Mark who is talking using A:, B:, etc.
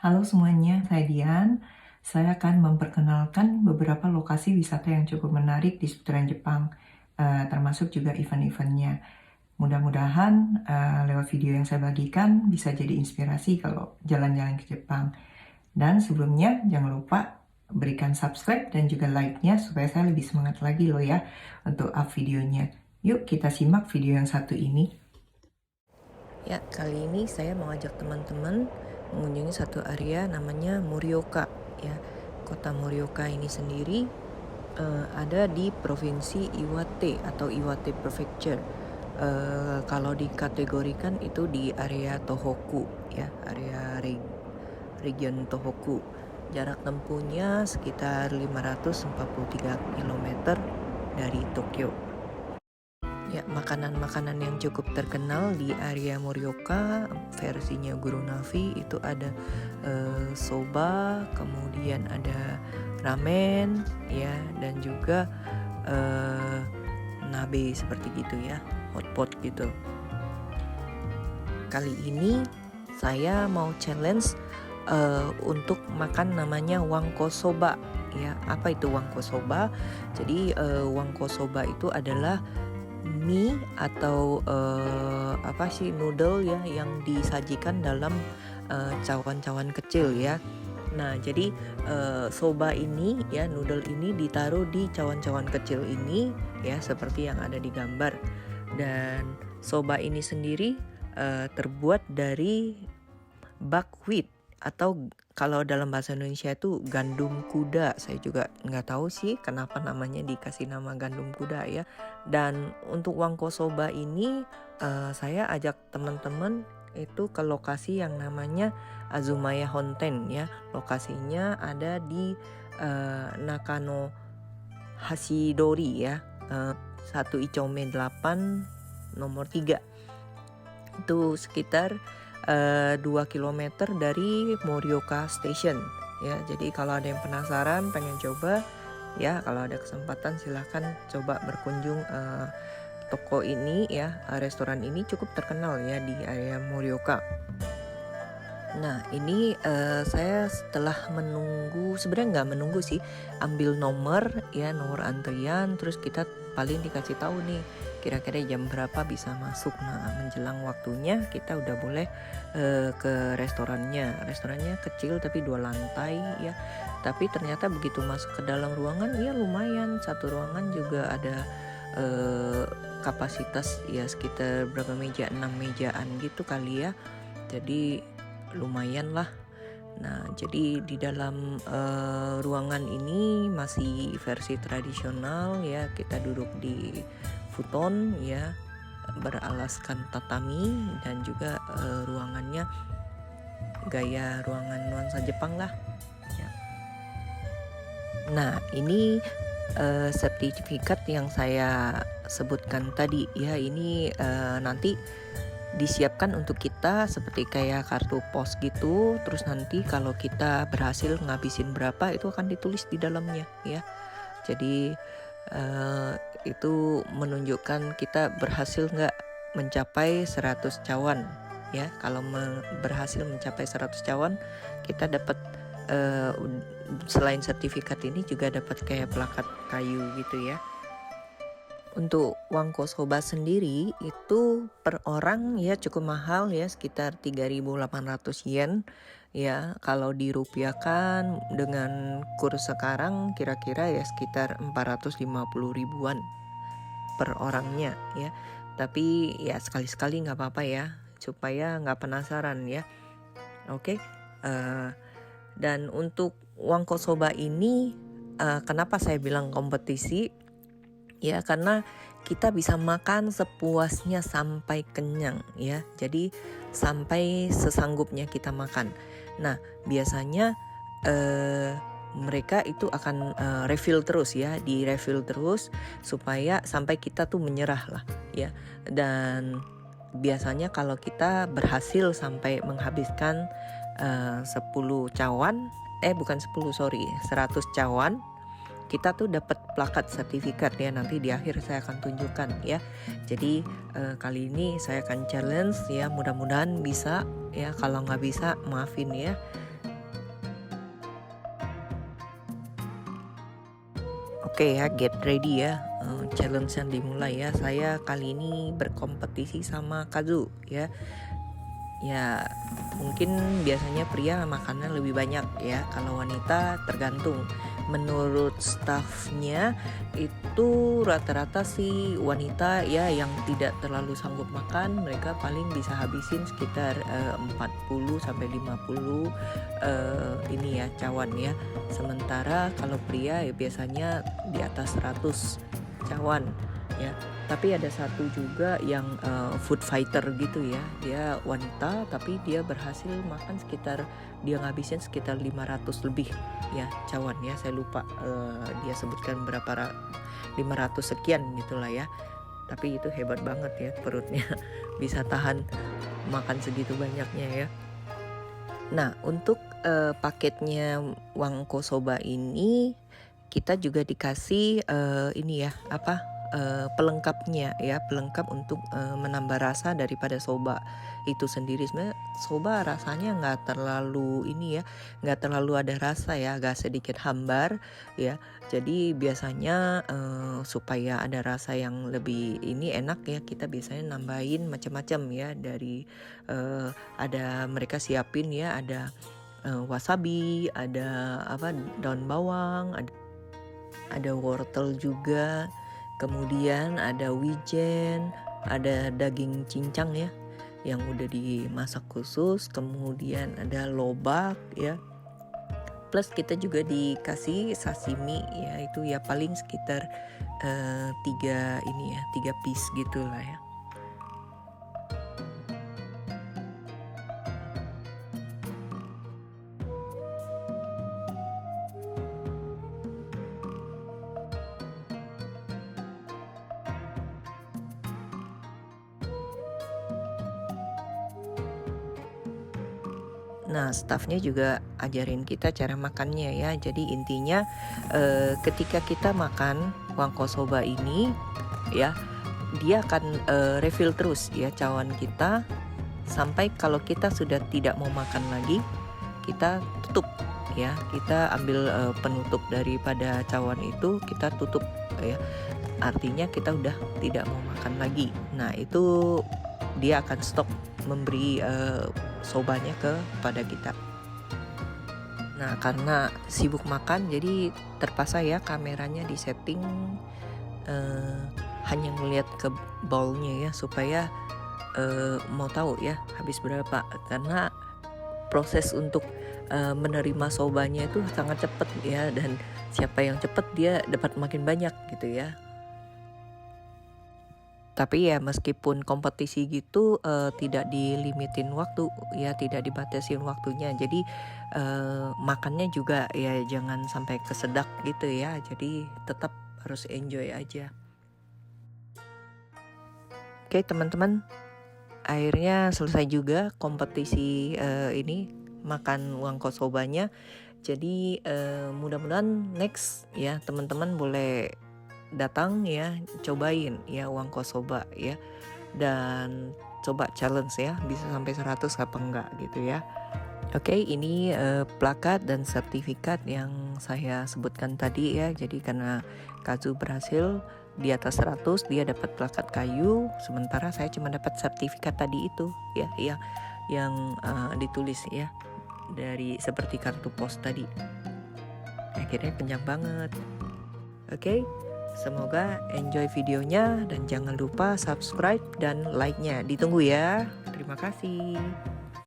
A: Halo semuanya, saya Dian. Saya akan memperkenalkan beberapa lokasi wisata yang cukup menarik di seputaran Jepang, termasuk juga event-eventnya. Mudah-mudahan lewat video yang saya bagikan bisa jadi inspirasi kalau jalan-jalan ke Jepang. Dan sebelumnya jangan lupa berikan subscribe dan juga like-nya supaya saya lebih semangat lagi loh ya untuk up videonya. Yuk kita simak video yang satu ini.
B: Ya, kali ini saya mau ajak teman-teman mengunjungi satu area namanya Morioka. Ya, kota Morioka ini sendiri ada di provinsi Iwate atau Iwate Prefecture. Kalau dikategorikan itu di area Tohoku, ya, area region Tohoku. Jarak tempuhnya sekitar 543 km dari Tokyo. Ya, makanan-makanan yang cukup terkenal di area Morioka versinya Guru Navi itu ada soba, kemudian ada ramen, ya, dan juga nabe seperti gitu ya, hotpot gitu. Kali ini saya mau challenge untuk makan namanya wangko soba. Ya, apa itu wangko soba? Jadi wangko soba itu adalah mie atau noodle ya yang disajikan dalam cawan-cawan kecil ya. Nah, jadi soba ini ya, noodle ini ditaruh di cawan-cawan kecil ini ya, seperti yang ada di gambar. Dan soba ini sendiri terbuat dari buckwheat atau kalau dalam bahasa Indonesia itu gandum kuda. Saya juga nggak tahu sih kenapa namanya dikasih nama gandum kuda ya. Dan untuk wangko soba ini saya ajak teman-teman itu ke lokasi yang namanya Azumaya Honten ya. Lokasinya ada di Nakano Hashidori ya. 1 Ichome 8 nomor 3. Itu sekitar 2 km dari Morioka Station ya. Jadi kalau ada yang penasaran pengen coba ya, kalau ada kesempatan silahkan coba berkunjung toko ini ya, restoran ini cukup terkenal ya di area Morioka. Nah, ini saya setelah menunggu, sebenarnya nggak menunggu sih, ambil nomor antrian, terus kita paling dikasih tahu nih kira-kira jam berapa bisa masuk. Nah, menjelang waktunya kita udah boleh ke restorannya. Restorannya kecil tapi 2 lantai ya. Tapi ternyata begitu masuk ke dalam ruangan ya lumayan, satu ruangan juga ada kapasitas ya sekitar berapa meja, 6 mejaan gitu kali ya. Jadi lumayan lah. Nah, jadi di dalam ruangan ini masih versi tradisional ya. Kita duduk di futon ya, beralaskan tatami, dan juga ruangannya gaya ruangan nuansa Jepang lah ya. Nah, ini sertifikat yang saya sebutkan tadi ya. Ini nanti disiapkan untuk kita seperti kayak kartu pos gitu. Terus nanti kalau kita berhasil ngabisin berapa itu akan ditulis di dalamnya ya. Jadi itu menunjukkan kita berhasil nggak mencapai 100 cawan ya. Kalau berhasil mencapai 100 cawan kita dapat selain sertifikat ini juga dapat kayak plakat kayu gitu ya. Untuk wangko soba sendiri itu per orang ya cukup mahal ya, sekitar 3.800 yen ya. Kalau dirupiahkan dengan kurs sekarang kira-kira ya sekitar 450 ribuan per orangnya ya. Tapi ya sekali-sekali nggak apa-apa ya, supaya nggak penasaran ya. Oke. Dan untuk wangko soba ini kenapa saya bilang kompetisi? Ya, karena kita bisa makan sepuasnya sampai kenyang ya. Jadi sampai sesanggupnya kita makan. Nah, biasanya mereka itu akan refill terus ya, di refill terus supaya sampai kita tuh menyerah lah ya. Dan biasanya kalau kita berhasil sampai menghabiskan 10 cawan, 100 cawan, kita tuh dapat plakat sertifikat ya. Nanti di akhir saya akan tunjukkan ya. Jadi kali ini saya akan challenge ya, mudah-mudahan bisa ya. Kalau nggak bisa maafin ya. Oke ya, get ready ya. Challenge yang dimulai ya. Saya kali ini berkompetisi sama Kazu ya. Ya, mungkin biasanya pria makannya lebih banyak ya. Kalau wanita tergantung. Menurut staffnya itu rata-rata sih wanita ya yang tidak terlalu sanggup makan, mereka paling bisa habisin sekitar 40 sampai 50 ini ya cawan ya. Sementara kalau pria ya biasanya di atas 100 cawan ya. Tapi ada satu juga yang food fighter gitu ya. Dia wanita tapi dia berhasil makan sekitar, dia ngabisin sekitar 500 lebih ya cawan ya. Saya lupa dia sebutkan berapa 500 sekian gitulah ya. Tapi itu hebat banget ya, perutnya bisa tahan makan segitu banyaknya ya. Nah, untuk paketnya Wangko Soba ini kita juga dikasih ini ya, pelengkapnya ya, pelengkap untuk menambah rasa daripada soba itu sendiri. Sebenarnya soba rasanya nggak terlalu ini ya, nggak terlalu ada rasa ya, agak sedikit hambar ya. Jadi biasanya supaya ada rasa yang lebih ini enak ya, kita biasanya nambahin macam-macam ya, dari ada mereka siapin ya, ada wasabi, ada daun bawang, ada wortel juga. Kemudian ada wijen, ada daging cincang ya yang udah dimasak khusus, kemudian ada lobak ya. Plus kita juga dikasih sashimi ya, itu ya paling sekitar 3 piece gitulah ya. Nah, staffnya juga ajarin kita cara makannya ya. Jadi intinya ketika kita makan Wangko Soba ini ya, dia akan refill terus ya cawan kita, sampai kalau kita sudah tidak mau makan lagi, kita tutup ya. Kita ambil penutup daripada cawan itu, kita tutup ya. Artinya kita udah tidak mau makan lagi. Nah, itu dia akan stop memberi sobanya kepada kita. Nah, karena sibuk makan jadi terpaksa ya kameranya disetting hanya melihat ke bowlnya ya, supaya mau tahu ya habis berapa, karena proses untuk menerima sobanya itu sangat cepat ya, dan siapa yang cepat dia dapat makin banyak gitu ya. Tapi ya meskipun kompetisi gitu tidak dilimitin waktu ya, tidak dibatasin waktunya. Jadi makannya juga ya jangan sampai kesedak gitu ya. Jadi tetap harus enjoy aja. Oke teman-teman, akhirnya selesai juga kompetisi ini makan Wangko Sobanya. Jadi mudah-mudahan next ya teman-teman boleh datang ya, cobain ya Wangko Soba ya, dan coba challenge ya, bisa sampai 100 apa enggak gitu ya. Oke, ini plakat dan sertifikat yang saya sebutkan tadi ya. Jadi karena Kazu berhasil di atas 100, dia dapat plakat kayu, sementara saya cuma dapat sertifikat tadi itu ya, yang ditulis ya, dari seperti kartu pos tadi. Akhirnya kenyang banget. Oke, semoga enjoy videonya dan jangan lupa subscribe dan like-nya. Ditunggu ya. Terima kasih.